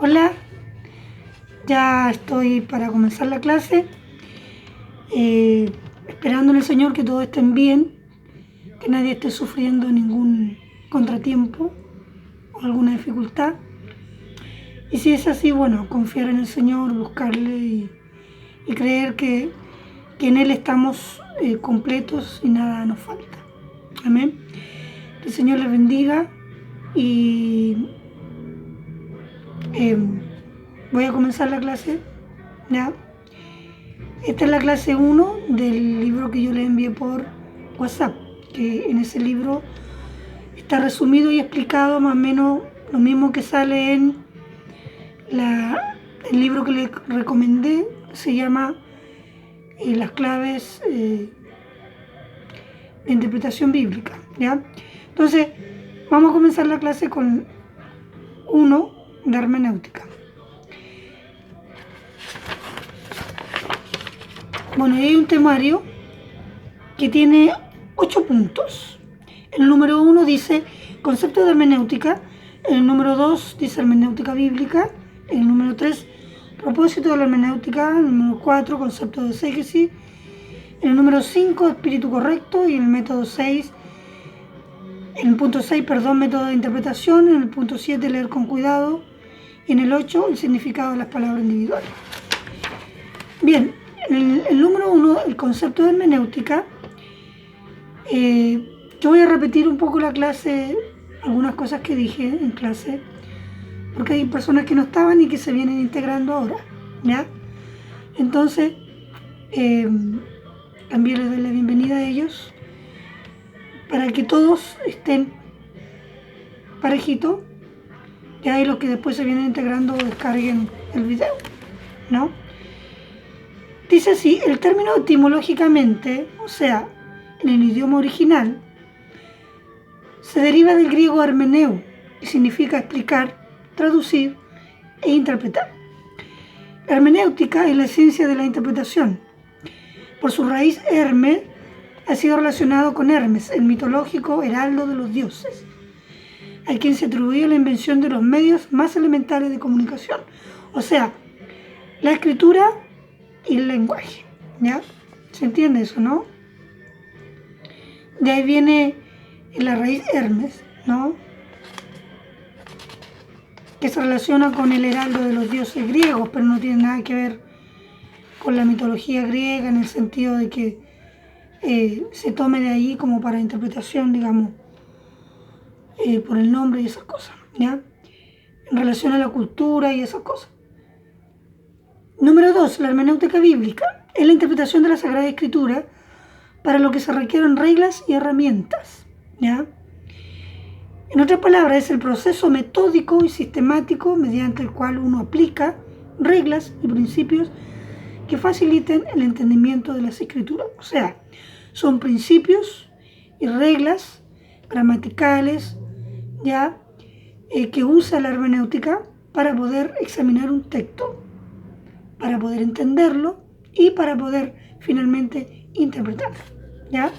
Hola, ya estoy para comenzar la clase, esperando en el Señor que todos estén bien, que nadie esté sufriendo ningún contratiempo o alguna dificultad. Y si es así, bueno, confiar en el Señor, buscarle y creer que en Él estamos completos y nada nos falta. Amén. Que el Señor les bendiga y voy a comenzar la clase. ¿Ya? Esta es la clase 1 del libro que yo les envié por WhatsApp, que en ese libro está resumido y explicado más o menos lo mismo que sale en el libro que les recomendé, se llama Las claves de interpretación bíblica. ¿Ya? Entonces, vamos a comenzar la clase con 1 de hermenéutica. Bueno, hay un temario que tiene 8 puntos. El número 1 dice concepto de hermenéutica, el número 2 dice hermenéutica bíblica, el número 3 propósito de la hermenéutica, el número 4 concepto de exégesis, el número 5 espíritu correcto y el método 6, en el punto 6, método de interpretación, en el punto 7 leer con cuidado y en el 8 el significado de las palabras individuales. Bien, el número 1, el concepto de hermenéutica. Yo voy a repetir un poco la clase, algunas cosas que dije en clase, porque hay personas que no estaban y que se vienen integrando ahora, ¿ya? Entonces, también les doy la bienvenida a ellos, para que todos estén parejitos, ya, y los que después se vienen integrando descarguen el video, ¿no? Dice así, el término etimológicamente, o sea, en el idioma original, se deriva del griego hermeneu y significa explicar, traducir e interpretar. La hermenéutica es la ciencia de la interpretación. Por su raíz Herme ha sido relacionado con Hermes, el mitológico heraldo de los dioses, a quien se atribuye la invención de los medios más elementales de comunicación, o sea, la escritura y el lenguaje. ¿Ya? ¿Se entiende eso, no? De ahí viene la raíz Hermes, ¿no? Que se relaciona con el heraldo de los dioses griegos, pero no tiene nada que ver con la mitología griega en el sentido de que se tome de ahí como para interpretación, digamos, por el nombre y esas cosas, ¿ya? En relación a la cultura y esas cosas. Número 2, la hermenéutica bíblica es la interpretación de la Sagrada Escritura para lo que se requieren reglas y herramientas, ¿ya? En otras palabras, es el proceso metódico y sistemático mediante el cual uno aplica reglas y principios que faciliten el entendimiento de las Escrituras. O sea, son principios y reglas gramaticales, ¿ya? Que usa la hermenéutica para poder examinar un texto, para poder entenderlo y para poder finalmente interpretarlo, ¿ya?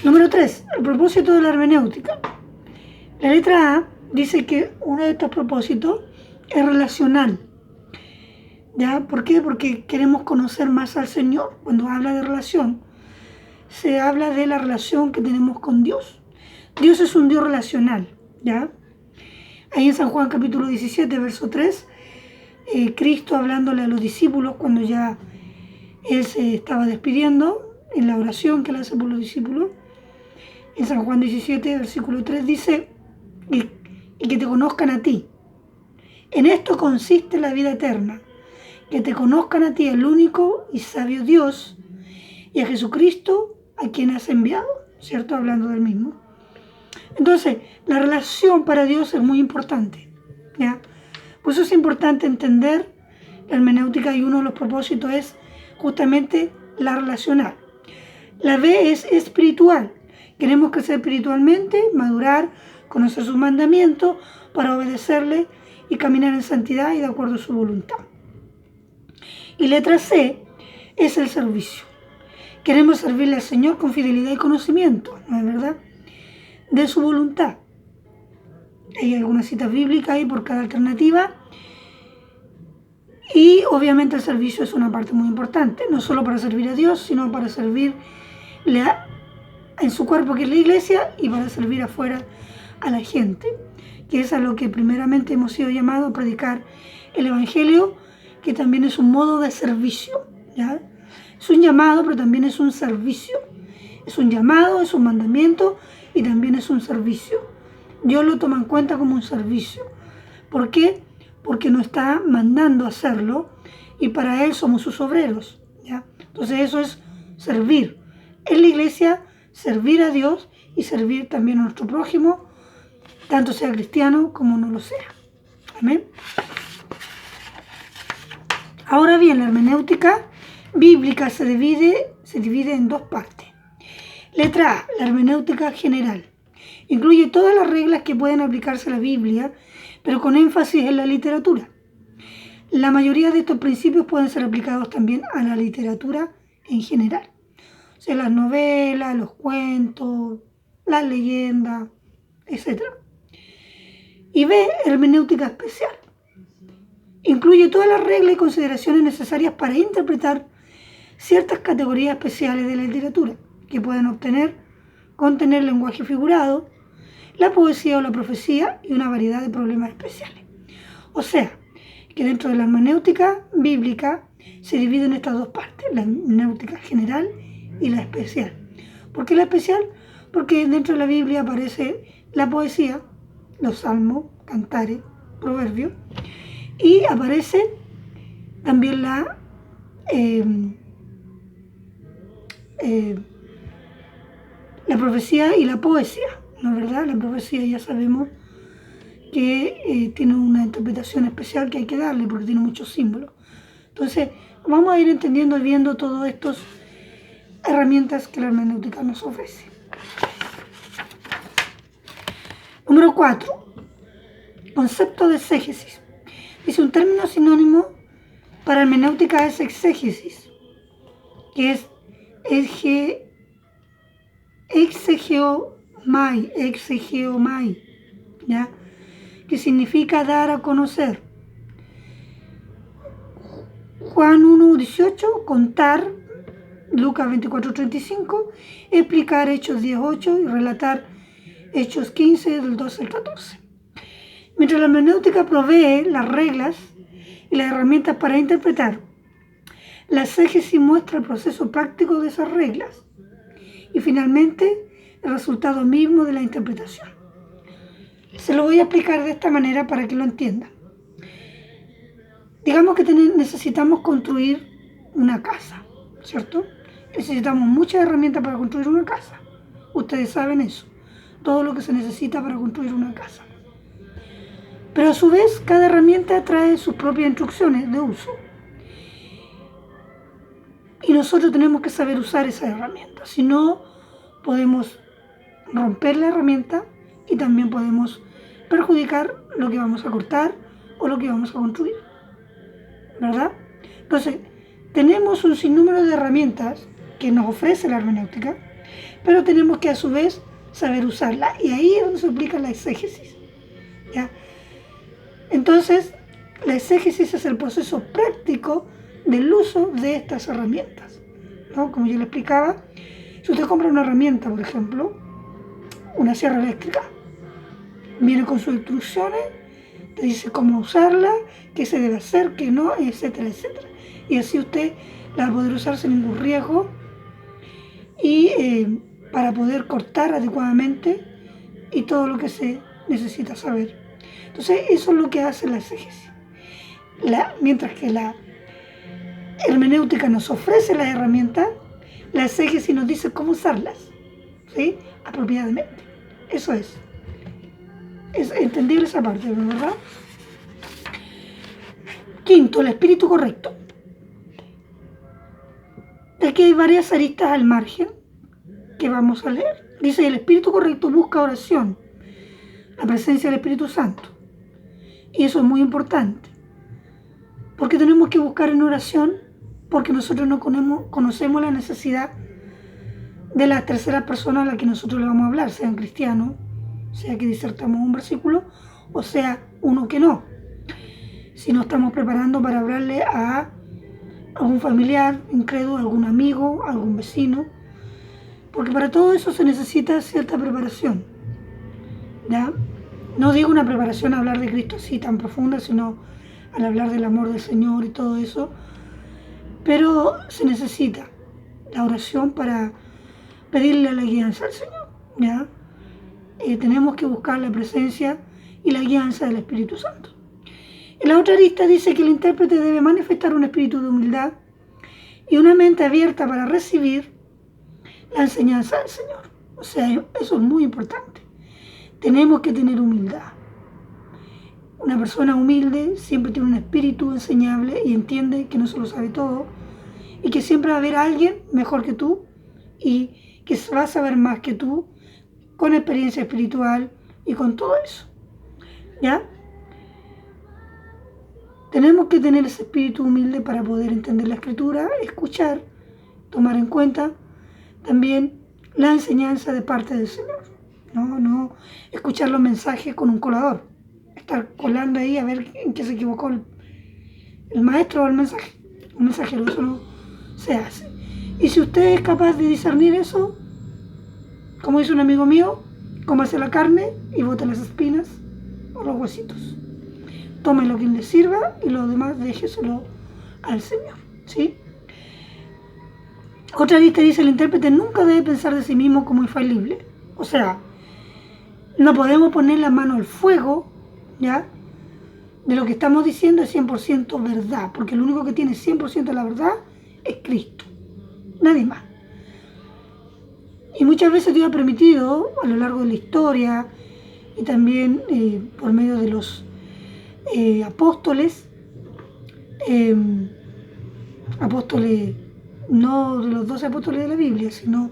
Número 3, el propósito de la hermenéutica. La letra A dice que uno de estos propósitos es relacional, ¿ya? ¿Por qué? Porque queremos conocer más al Señor. Cuando habla de relación, se habla de la relación que tenemos con Dios. Dios es un Dios relacional, ¿ya? Ahí en San Juan capítulo 17, verso 3, Cristo hablándole a los discípulos cuando ya Él se estaba despidiendo en la oración que Él hace por los discípulos. En San Juan 17, versículo 3 dice, y que te conozcan a ti. En esto consiste la vida eterna, que te conozcan a ti, el único y sabio Dios, y a Jesucristo, a quien has enviado, ¿cierto? Hablando del mismo. Entonces, la relación para Dios es muy importante, ¿ya? Por eso es importante entender la hermenéutica y uno de los propósitos es justamente la relacional. La B es espiritual. Queremos crecer espiritualmente, madurar, conocer sus mandamientos para obedecerle y caminar en santidad y de acuerdo a su voluntad. Y letra C es el servicio. Queremos servirle al Señor con fidelidad y conocimiento, ¿no es verdad? De su voluntad. Hay algunas citas bíblicas ahí por cada alternativa. Y obviamente el servicio es una parte muy importante, no solo para servir a Dios, sino para servirle en su cuerpo, que es la iglesia, y para servir afuera a la gente, que es a lo que primeramente hemos sido llamados a predicar el Evangelio, que también es un modo de servicio, ¿ya? Es un llamado, pero también es un servicio. Es un llamado, es un mandamiento y también es un servicio. Dios lo toma en cuenta como un servicio. ¿Por qué? Porque nos está mandando a hacerlo y para Él somos sus obreros, ¿ya? Entonces eso es servir. En la iglesia, servir a Dios y servir también a nuestro prójimo, tanto sea cristiano como no lo sea. Amén. Ahora bien, la hermenéutica bíblica se divide en dos partes. Letra A, la hermenéutica general. Incluye todas las reglas que pueden aplicarse a la Biblia, pero con énfasis en la literatura. La mayoría de estos principios pueden ser aplicados también a la literatura en general. O sea, las novelas, los cuentos, las leyendas, etc. Y B, hermenéutica especial. Incluye todas las reglas y consideraciones necesarias para interpretar ciertas categorías especiales de la literatura, que pueden contener lenguaje figurado, la poesía o la profecía y una variedad de problemas especiales. O sea, que dentro de la hermenéutica bíblica se divide en estas dos partes, la hermenéutica general y la especial. ¿Por qué la especial? Porque dentro de la Biblia aparece la poesía, los salmos, cantares, proverbios, y aparece también la profecía y la poesía, ¿no es verdad? La profecía ya sabemos que tiene una interpretación especial que hay que darle porque tiene muchos símbolos. Entonces, vamos a ir entendiendo y viendo todas estas herramientas que la hermenéutica nos ofrece. Número 4. Concepto de exégesis. Dice un término sinónimo para hermenéutica es exégesis, que es exegeomai, ¿ya? Que significa dar a conocer. Juan 1:18, contar, Lucas 24:35, explicar Hechos 10:8 y relatar Hechos 15 del 12 al 14. Mientras la hermenéutica provee las reglas y las herramientas para interpretar, la exégesis muestra el proceso práctico de esas reglas y finalmente el resultado mismo de la interpretación. Se lo voy a explicar de esta manera para que lo entiendan. Digamos que necesitamos construir una casa, ¿cierto? Necesitamos muchas herramientas para construir una casa. Ustedes saben eso, todo lo que se necesita para construir una casa. Pero a su vez, cada herramienta trae sus propias instrucciones de uso. Y nosotros tenemos que saber usar esas herramientas. Si no, podemos romper la herramienta y también podemos perjudicar lo que vamos a cortar o lo que vamos a construir, ¿verdad? Entonces, tenemos un sinnúmero de herramientas que nos ofrece la hermenéutica, pero tenemos que a su vez saber usarla. Y ahí es donde se aplica la exégesis, ¿ya? Entonces, la exégesis es el proceso práctico del uso de estas herramientas, ¿no? Como yo le explicaba, si usted compra una herramienta, por ejemplo, una sierra eléctrica, viene con sus instrucciones, te dice cómo usarla, qué se debe hacer, qué no, etcétera, etcétera. Y así usted la va a poder usar sin ningún riesgo y para poder cortar adecuadamente y todo lo que se necesita saber. Entonces, eso es lo que hace la exégesis. Mientras que la hermenéutica nos ofrece las herramientas, la exégesis nos dice cómo usarlas, ¿sí? Apropiadamente. Eso es. Es entendible esa parte, ¿no? ¿Verdad? Quinto, el espíritu correcto. Aquí hay varias aristas al margen que vamos a leer. Dice, el espíritu correcto busca oración, la presencia del Espíritu Santo. Y eso es muy importante. Porque tenemos que buscar en oración, porque nosotros no conocemos la necesidad de la tercera persona a la que nosotros le vamos a hablar, sean cristianos, sea que disertamos un versículo o sea uno que no. Si nos estamos preparando para hablarle a algún familiar incrédulo, algún amigo, algún vecino, porque para todo eso se necesita cierta preparación, ¿ya? No digo una preparación a hablar de Cristo así tan profunda, sino al hablar del amor del Señor y todo eso, pero se necesita la oración para pedirle la guianza al Señor, ¿ya? Tenemos que buscar la presencia y la guianza del Espíritu Santo. En la otra arista dice que el intérprete debe manifestar un espíritu de humildad y una mente abierta para recibir la enseñanza del Señor. O sea, eso es muy importante. Tenemos que tener humildad. Una persona humilde siempre tiene un espíritu enseñable y entiende que no se lo sabe todo y que siempre va a haber alguien mejor que tú y que va a saber más que tú con experiencia espiritual y con todo eso, ¿ya? Tenemos que tener ese espíritu humilde para poder entender la Escritura, escuchar, tomar en cuenta también la enseñanza de parte del Señor. No escuchar los mensajes con un colador, estar colando ahí a ver en qué se equivocó el maestro o el mensajero. Eso no se hace. Y si usted es capaz de discernir eso, como dice un amigo mío, cómase la carne y bote las espinas o los huesitos. Tome lo que le sirva y lo demás déjeselo al Señor, ¿sí? Otra lista dice: el intérprete nunca debe pensar de sí mismo como infalible. O sea, no podemos poner la mano al fuego, ¿ya? De lo que estamos diciendo es 100% verdad, porque el único que tiene 100% de la verdad es Cristo, nadie más. Y muchas veces Dios ha permitido a lo largo de la historia y también por medio de los apóstoles, no de los 12 apóstoles de la Biblia, sino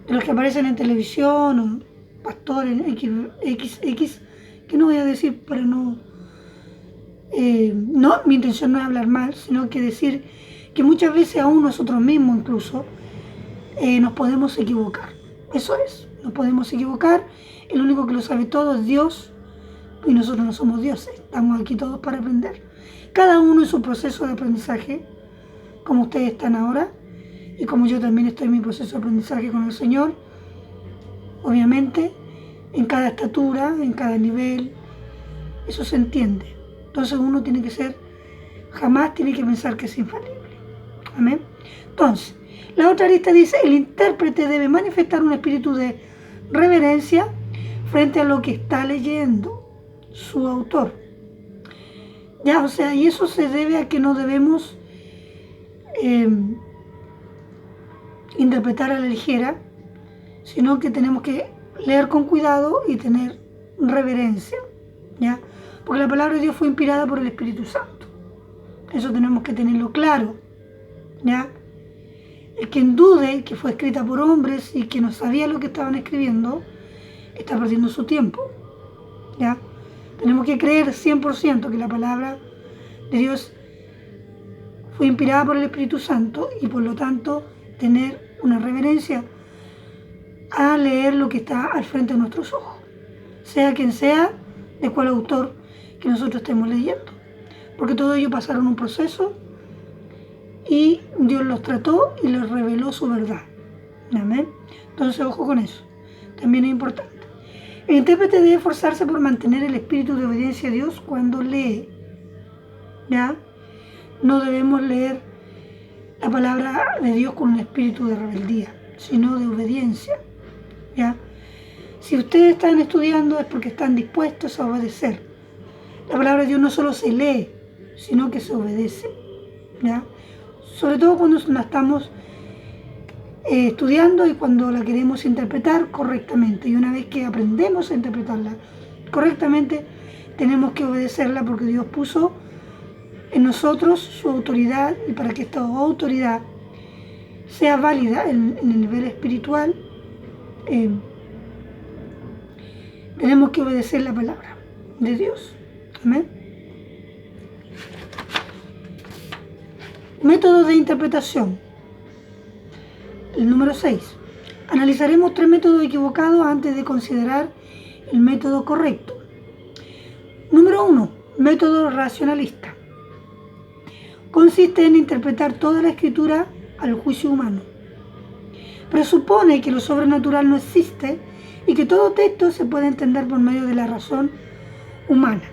de los que aparecen en televisión o pastores XX, que no voy a decir para no, mi intención no es hablar mal, sino que decir que muchas veces aún nosotros mismos incluso nos podemos equivocar. Eso es, nos podemos equivocar. El único que lo sabe todo es Dios y nosotros no somos dioses. Estamos aquí todos para aprender. Cada uno en su proceso de aprendizaje, como ustedes están ahora y como yo también estoy en mi proceso de aprendizaje con el Señor. Obviamente, en cada estatura, en cada nivel, eso se entiende. Entonces uno tiene que jamás tiene que pensar que es infalible. Amén. Entonces, la otra lista dice: el intérprete debe manifestar un espíritu de reverencia frente a lo que está leyendo su autor. Ya, o sea, y eso se debe a que no debemos interpretar a la ligera, sino que tenemos que leer con cuidado y tener reverencia, ¿ya? Porque la palabra de Dios fue inspirada por el Espíritu Santo. Eso tenemos que tenerlo claro, ¿ya? El quien dude que fue escrita por hombres y que no sabía lo que estaban escribiendo, está perdiendo su tiempo, ¿ya? Tenemos que creer 100% que la palabra de Dios fue inspirada por el Espíritu Santo y por lo tanto tener una reverencia a leer lo que está al frente de nuestros ojos, sea quien sea, de cuál autor que nosotros estemos leyendo, porque todo ello pasaron un proceso y Dios los trató y les reveló su verdad. Amén. Entonces, ojo con eso, también es importante. El intérprete debe esforzarse por mantener el espíritu de obediencia a Dios cuando lee, ¿ya? No debemos leer la palabra de Dios con un espíritu de rebeldía, sino de obediencia, ¿ya? Si ustedes están estudiando es porque están dispuestos a obedecer. La palabra de Dios no solo se lee, sino que se obedece, ¿ya? Sobre todo cuando la estamos estudiando y cuando la queremos interpretar correctamente. Y una vez que aprendemos a interpretarla correctamente, tenemos que obedecerla porque Dios puso en nosotros su autoridad, y para que esta autoridad sea válida en el nivel espiritual, tenemos que obedecer la palabra de Dios. Amén. Métodos de interpretación. El número 6. Analizaremos 3 métodos equivocados antes de considerar el método correcto. Número 1, método racionalista. Consiste en interpretar toda la escritura al juicio humano. Presupone que lo sobrenatural no existe y que todo texto se puede entender por medio de la razón humana.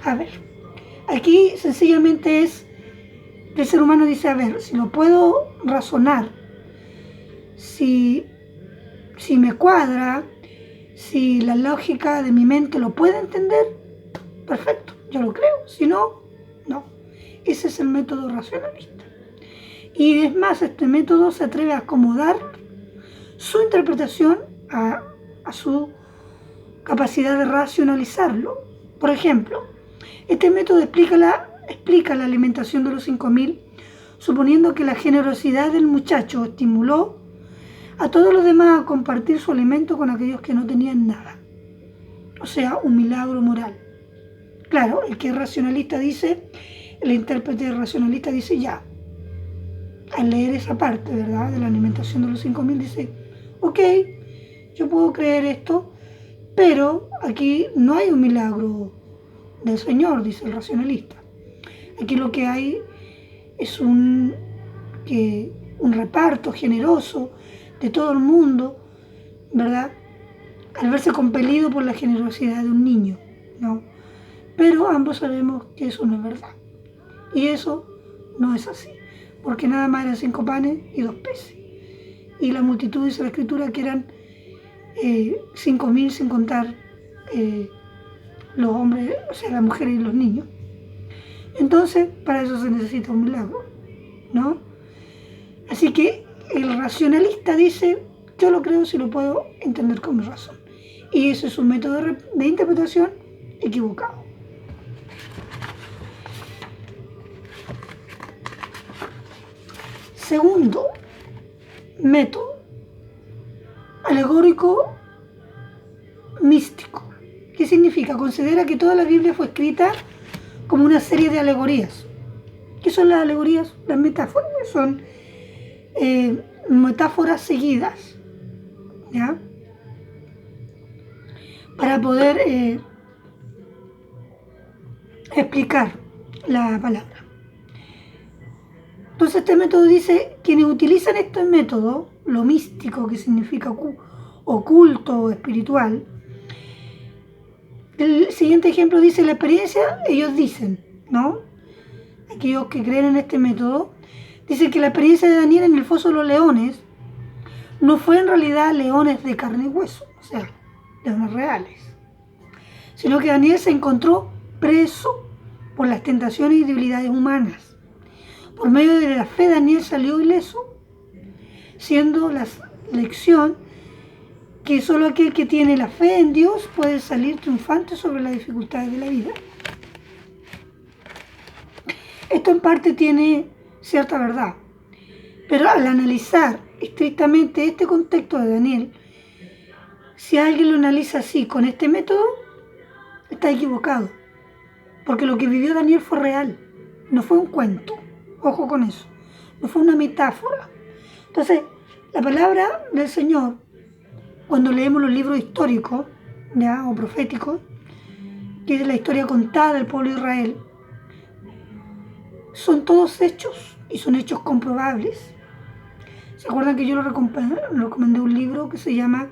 A ver, aquí sencillamente es que el ser humano dice, a ver, si lo puedo razonar, si me cuadra, si la lógica de mi mente lo puede entender, perfecto, yo lo creo, si no, no. Ese es el método racionalista. Y es más, este método se atreve a acomodar su interpretación a su capacidad de racionalizarlo. Por ejemplo, este método explica la alimentación de los 5000, suponiendo que la generosidad del muchacho estimuló a todos los demás a compartir su alimento con aquellos que no tenían nada. O sea, un milagro moral. Claro, el que es racionalista dice, el intérprete racionalista dice ya, al leer esa parte, ¿verdad?, de la alimentación de los 5000, dice, ok, yo puedo creer esto, pero aquí no hay un milagro del Señor, dice el racionalista. Aquí lo que hay es un reparto generoso de todo el mundo, ¿verdad?, al verse compelido por la generosidad de un niño, ¿no? Pero ambos sabemos que eso no es verdad. Y eso no es así, porque nada más eran 5 panes y 2 peces. Y la multitud, dice la Escritura, que eran 5000 sin contar los hombres, o sea, las mujeres y los niños. Entonces, para eso se necesita un milagro, ¿no? Así que el racionalista dice, yo lo creo si lo puedo entender con mi razón. Y eso es un método de interpretación equivocado. Segundo método, alegórico místico. ¿Qué significa? Considera que toda la Biblia fue escrita como una serie de alegorías. ¿Qué son las alegorías? Las metáforas. Son metáforas seguidas, ¿ya?, para poder explicar la palabra. Entonces este método dice, quienes utilizan este método, lo místico, que significa oculto o espiritual, el siguiente ejemplo dice, la experiencia, ellos dicen, ¿no?, aquellos que creen en este método, dicen que la experiencia de Daniel en el foso de los leones no fue en realidad leones de carne y hueso, o sea, leones reales, sino que Daniel se encontró preso por las tentaciones y debilidades humanas. Por medio de la fe, Daniel salió ileso, siendo la lección que solo aquel que tiene la fe en Dios puede salir triunfante sobre las dificultades de la vida. Esto en parte tiene cierta verdad, pero al analizar estrictamente este contexto de Daniel, si alguien lo analiza así, con este método, está equivocado, porque lo que vivió Daniel fue real, no fue un cuento. Ojo con eso, no fue una metáfora. Entonces, la palabra del Señor, cuando leemos los libros históricos, ¿ya?, o proféticos, que es la historia contada del pueblo de Israel, son todos hechos y son hechos comprobables. ¿Se acuerdan que yo lo recomendé un libro que se llama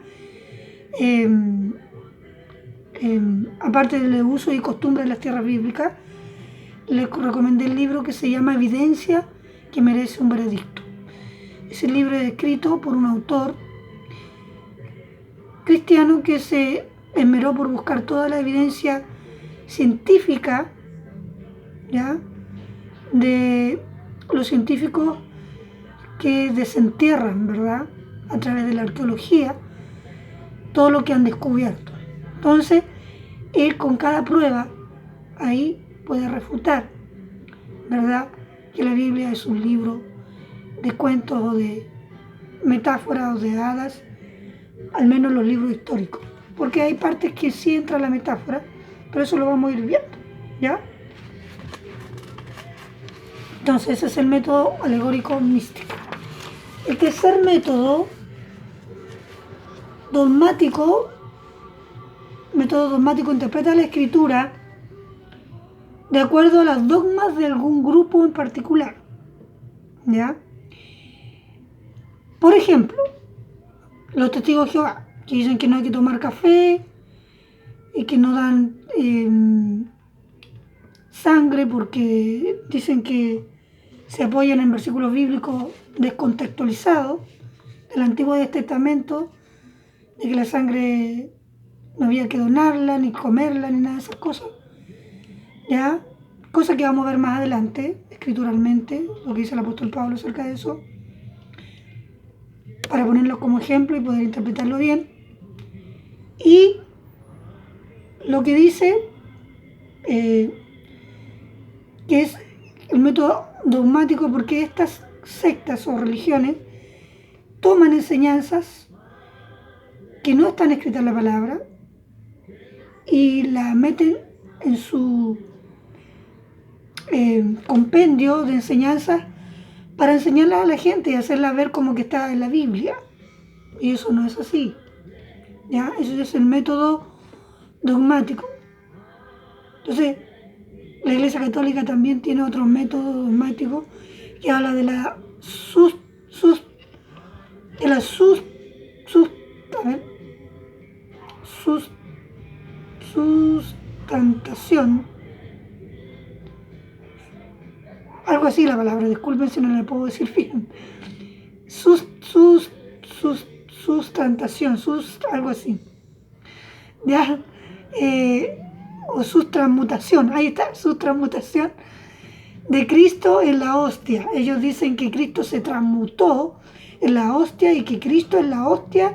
aparte del uso y costumbre de las tierras bíblicas? Les recomendé el libro que se llama Evidencia que merece un veredicto. Ese libro es escrito por un autor cristiano que se esmeró por buscar toda la evidencia científica, ¿ya?, de los científicos que desentierran, ¿verdad?, a través de la arqueología, todo lo que han descubierto. Entonces, él con cada prueba ahí puede refutar, ¿verdad?, que la Biblia es un libro de cuentos o de metáforas o de hadas, al menos los libros históricos, porque hay partes que sí entra la metáfora, pero eso lo vamos a ir viendo, ¿ya? Entonces ese es el método alegórico místico. El tercer método, dogmático método dogmático interpreta la escritura de acuerdo a los dogmas de algún grupo en particular. ¿Ya? Por ejemplo, los testigos de Jehová, que dicen que no hay que tomar café y que no dan sangre porque dicen que se apoyan en versículos bíblicos descontextualizados del Antiguo Testamento, de que la sangre no había que donarla, ni comerla, ni nada de esas cosas. ¿Ya? Cosa que vamos a ver más adelante, escrituralmente, lo que dice el apóstol Pablo acerca de eso, para ponerlo como ejemplo y poder interpretarlo bien. Y lo que dice, que es el método dogmático, porque estas sectas o religiones toman enseñanzas que no están escritas en la palabra y la meten en su compendio de enseñanzas para enseñarla a la gente y hacerla ver como que está en la Biblia. Y eso no es así. ¿Ya? Eso es el método dogmático. Entonces, la Iglesia Católica también tiene otro método dogmático que habla de la sustantación. Algo así la palabra, disculpen si no la puedo decir bien. Sustantación, algo así. ¿Ya? O sustransmutación, ahí está, sustransmutación de Cristo en la hostia. Ellos dicen que Cristo se transmutó en la hostia y que Cristo es la hostia,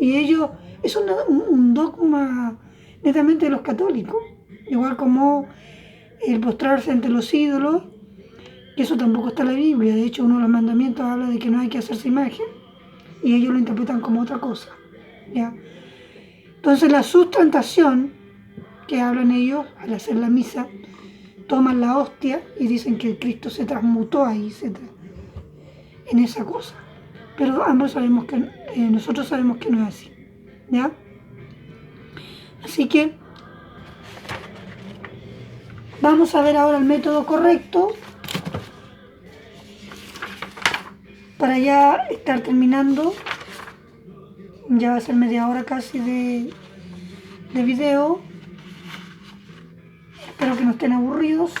y ellos, es un dogma netamente de los católicos, igual como el postrarse ante los ídolos, que eso tampoco está en la Biblia. De hecho, uno de los mandamientos habla de que no hay que hacerse imagen, y ellos lo interpretan como otra cosa. ¿Ya? Entonces la sustantación que hablan ellos al hacer la misa, toman la hostia y dicen que Cristo se transmutó ahí, en esa cosa. Pero ambos sabemos que, nosotros sabemos que no es así. ¿Ya? Así que vamos a ver ahora el método correcto para ya estar terminando. Ya va a ser media hora casi de video. Espero que no estén aburridos.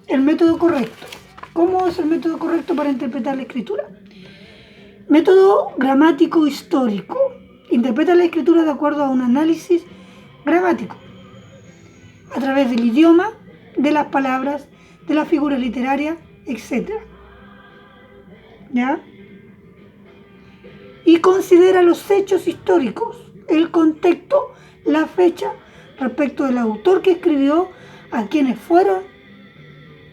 El método correcto. ¿Cómo es el método correcto para interpretar la escritura? Método gramático histórico. Interpreta la escritura de acuerdo a un análisis gramático, a través del idioma, de las palabras, de las figuras literarias, etc. ¿Ya? Y considera los hechos históricos, el contexto, la fecha, respecto del autor que escribió, a quienes fueron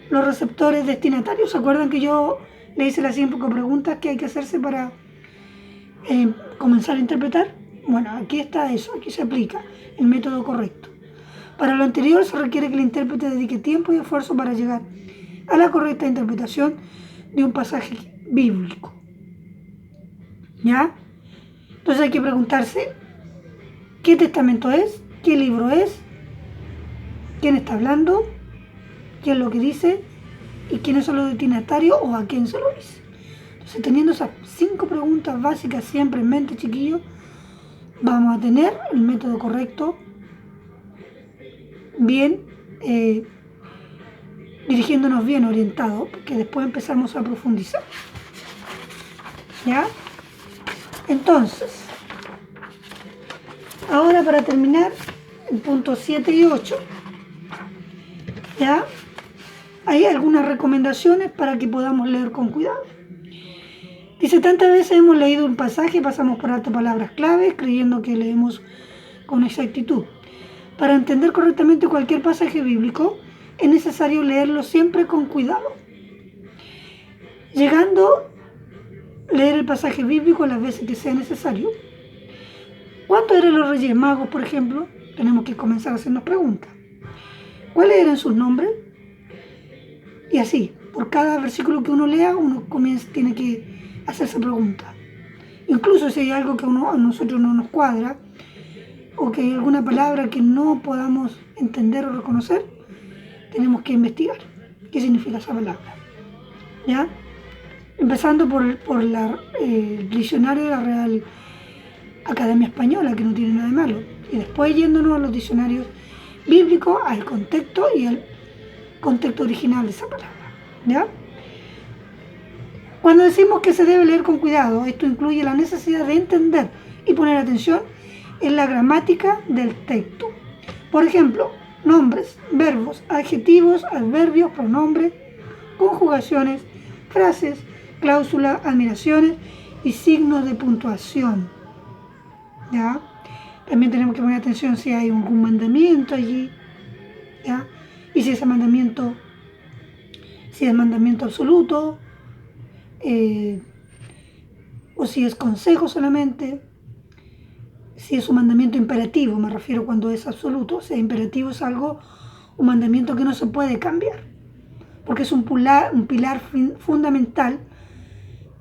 los receptores destinatarios. ¿Se acuerdan que yo le hice las 5 preguntas que hay que hacerse para comenzar a interpretar? Bueno, aquí está eso, aquí se aplica el método correcto. Para lo anterior se requiere que el intérprete dedique tiempo y esfuerzo para llegar a la correcta interpretación de un pasaje bíblico. ¿Ya? Entonces hay que preguntarse qué testamento es, qué libro es, quién está hablando, qué es lo que dice y quiénes son los destinatarios o a quién se lo dice. Entonces, teniendo esas 5 preguntas básicas siempre en mente, chiquillos, vamos a tener el método correcto bien, dirigiéndonos bien orientados, porque después empezamos a profundizar. ¿Ya? Entonces, ahora para terminar, el punto 7 y 8, ¿ya? Hay algunas recomendaciones para que podamos leer con cuidado. Dice, tantas veces hemos leído un pasaje y pasamos por alto palabras claves, creyendo que leemos con exactitud. Para entender correctamente cualquier pasaje bíblico, es necesario leerlo siempre con cuidado, llegando a leer el pasaje bíblico las veces que sea necesario. ¿Cuántos eran los Reyes Magos, por ejemplo? Tenemos que comenzar a hacernos preguntas. ¿Cuáles eran sus nombres? Y así, por cada versículo que uno lea, uno tiene que hacerse preguntas. Incluso si hay algo que a nosotros no nos cuadra, o que hay alguna palabra que no podamos entender o reconocer, tenemos que investigar qué significa esa palabra. ¿Ya? Empezando por el diccionario de la Real Academia Española, que no tiene nada de malo, y después yéndonos a los diccionarios bíblicos, al contexto y al contexto original de esa palabra. ¿Ya? Cuando decimos que se debe leer con cuidado, esto incluye la necesidad de entender y poner atención en la gramática del texto. Por ejemplo, nombres, verbos, adjetivos, adverbios, pronombres, conjugaciones, frases, cláusulas, admiraciones y signos de puntuación. ¿Ya? También tenemos que poner atención si hay algún mandamiento allí, ¿ya? Y si ese mandamiento, si es mandamiento absoluto, o si es consejo solamente, si es un mandamiento imperativo, me refiero cuando es absoluto. O sea, imperativo es un mandamiento que no se puede cambiar, porque es un pilar fundamental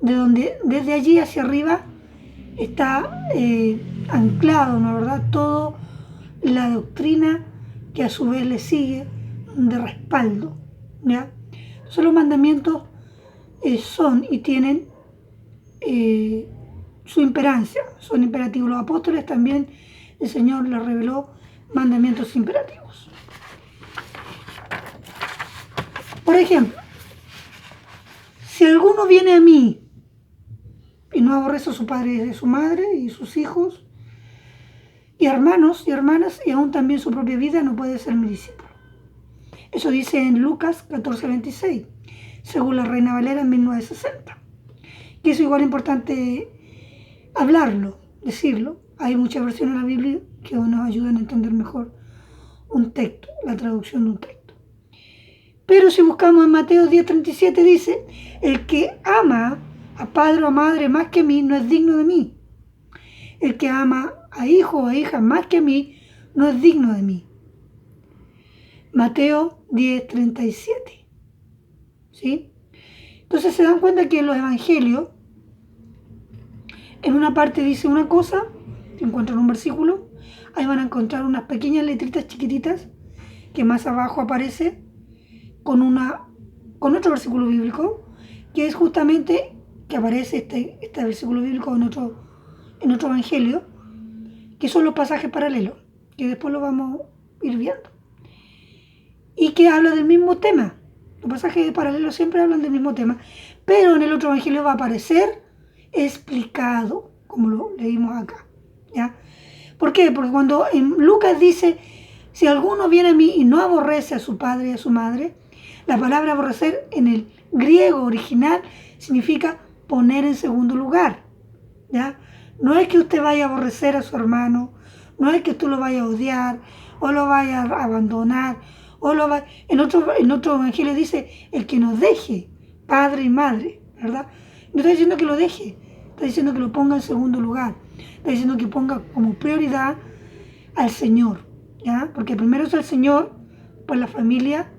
de donde desde allí hacia arriba está anclado, ¿no es verdad?, toda la doctrina que a su vez le sigue de respaldo, ¿ya? Entonces los mandamientos son y tienen su imperancia, son imperativos. Los apóstoles también, el Señor les reveló mandamientos imperativos. Por ejemplo, si alguno viene a mí y no aborrece a su padre y a su madre y sus hijos y hermanos y hermanas y aún también su propia vida, no puede ser mi discípulo. Eso dice en Lucas 14:26, según la Reina Valera en 1960. Y eso igual es importante hablarlo, decirlo. Hay muchas versiones de la Biblia que nos ayudan a entender mejor un texto, la traducción de un texto. Pero si buscamos en Mateo 10:37 dice, el que ama a padre o a madre más que a mí no es digno de mí. El que ama a hijo o a hija más que a mí no es digno de mí. Mateo 10:37. ¿Sí? Entonces se dan cuenta que en los evangelios, en una parte dice una cosa, si encuentran un versículo, ahí van a encontrar unas pequeñas letritas chiquititas que más abajo aparece con otro versículo bíblico, que es justamente que aparece este versículo bíblico en otro evangelio, que son los pasajes paralelos, que después lo vamos a ir viendo, y que habla del mismo tema. Los pasajes paralelos siempre hablan del mismo tema, pero en el otro evangelio va a aparecer explicado, como lo leímos acá, ¿ya? ¿Por qué? Porque cuando en Lucas dice, si alguno viene a mí y no aborrece a su padre y a su madre, la palabra aborrecer en el griego original significa poner en segundo lugar, ¿ya? No es que usted vaya a aborrecer a su hermano, no es que tú lo vayas a odiar, o lo vayas a abandonar, en otro evangelio dice, el que nos deje, padre y madre, ¿verdad? No está diciendo que lo deje, está diciendo que lo ponga en segundo lugar, está diciendo que ponga como prioridad al Señor, ¿ya? Porque primero es el Señor, después la familia,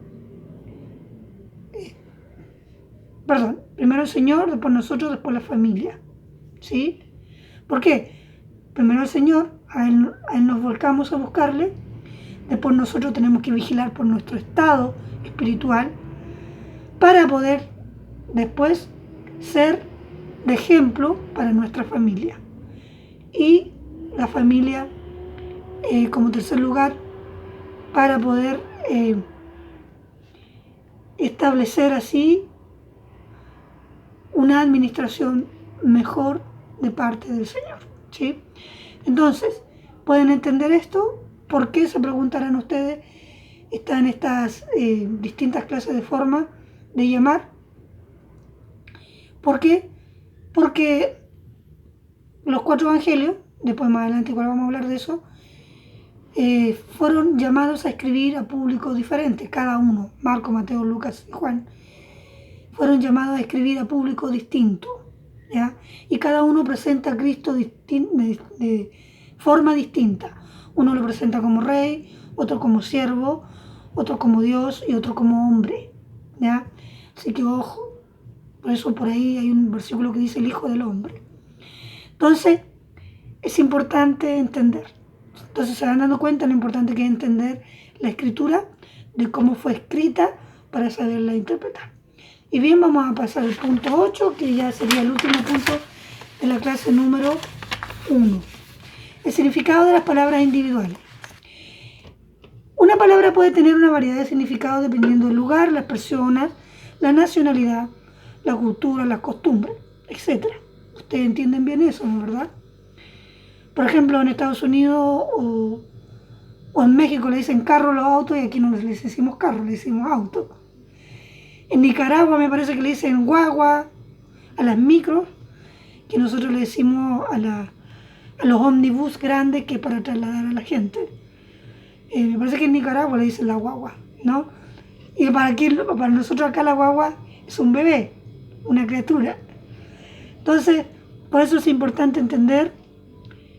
primero el Señor, después nosotros, después la familia, ¿sí? ¿Por qué? Primero el Señor, a él nos volcamos a buscarle, después nosotros tenemos que vigilar por nuestro estado espiritual para poder después ser de ejemplo para nuestra familia. Y la familia como tercer lugar para poder establecer así una administración mejor de parte del Señor, ¿sí? Entonces, ¿pueden entender esto? ¿Por qué, se preguntarán ustedes, están estas distintas clases de forma de llamar? ¿Por qué? Porque los 4 evangelios, después más adelante igual vamos a hablar de eso, fueron llamados a escribir a públicos diferentes, cada uno, Marco, Mateo, Lucas y Juan, fueron llamados a escribir a públicos distintos, ¿ya? Y cada uno presenta a Cristo de forma distinta. Uno lo presenta como rey, otro como siervo, otro como Dios y otro como hombre, ¿ya? Así que ojo, por eso por ahí hay un versículo que dice el Hijo del Hombre. Entonces, es importante entender. Entonces se van dando cuenta lo importante que es entender la escritura, de cómo fue escrita para saberla interpretar. Y bien, vamos a pasar al punto 8, que ya sería el último punto de la clase número 1. El significado de las palabras individuales. Una palabra puede tener una variedad de significados dependiendo del lugar, las personas, la nacionalidad, la cultura, las costumbres, etc. Ustedes entienden bien eso, ¿no? ¿Verdad? Por ejemplo, en Estados Unidos o en México le dicen carro a los autos y aquí no les decimos carro, le decimos auto. En Nicaragua me parece que le dicen guagua a las micros, que nosotros le decimos a los ómnibus grandes que es para trasladar a la gente. Me parece que en Nicaragua le dicen la guagua, ¿no? Y para nosotros acá la guagua es un bebé, una criatura. Entonces, por eso es importante entender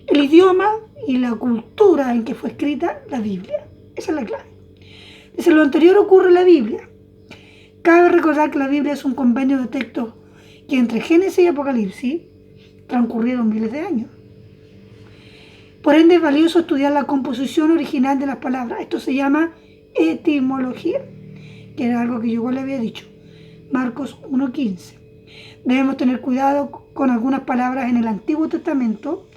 el idioma y la cultura en que fue escrita la Biblia. Esa es la clave. Dice, lo anterior ocurre en la Biblia. Cabe recordar que la Biblia es un compendio de textos que entre Génesis y Apocalipsis transcurrieron miles de años. Por ende, es valioso estudiar la composición original de las palabras. Esto se llama etimología, que era algo que yo igual le había dicho. Marcos 1:15. Debemos tener cuidado con algunas palabras en el Antiguo Testamento.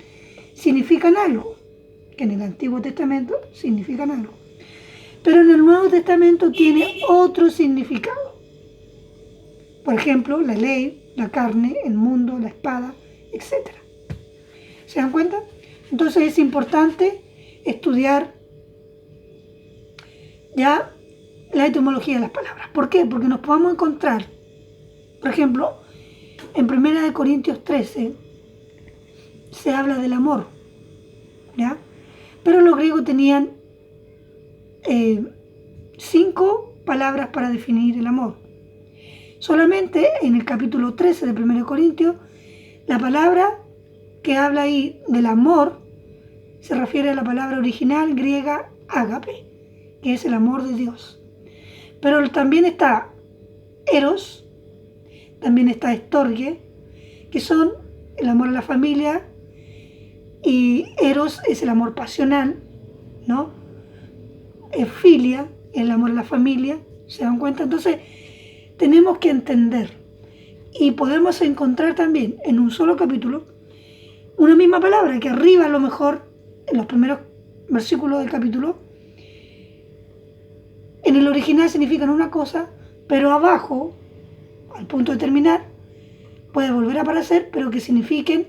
Significan algo, que en el Antiguo Testamento significan algo. Pero en el Nuevo Testamento tiene otro significado. Por ejemplo, la ley, la carne, el mundo, la espada, etc. ¿Se dan cuenta? Entonces es importante estudiar ya la etimología de las palabras. ¿Por qué? Porque nos podemos encontrar, por ejemplo, en 1 Corintios 13 se habla del amor, ¿ya? Pero los griegos tenían 5 palabras para definir el amor. Solamente en el capítulo 13 de 1 Corintios, la palabra que habla ahí del amor se refiere a la palabra original griega ágape, que es el amor de Dios. Pero también está eros, también está estorge, que son el amor a la familia, y eros es el amor pasional, ¿no? Filia, el amor a la familia, ¿se dan cuenta? Entonces, tenemos que entender y podemos encontrar también en un solo capítulo una misma palabra, que arriba a lo mejor, en los primeros versículos del capítulo, en el original significan una cosa, pero abajo, al punto de terminar, puede volver a aparecer, pero que signifiquen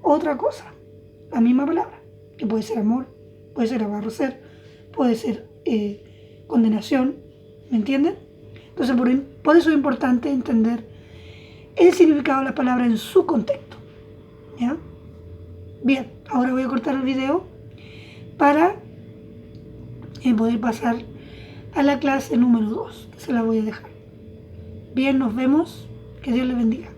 otra cosa, la misma palabra, que puede ser amor, puede ser aborrecer, puede ser condenación, ¿me entienden? Entonces, por eso es importante entender el significado de la palabra en su contexto, ¿ya? Bien, ahora voy a cortar el video para poder pasar a la clase número 2, que se la voy a dejar. Bien, nos vemos, que Dios les bendiga.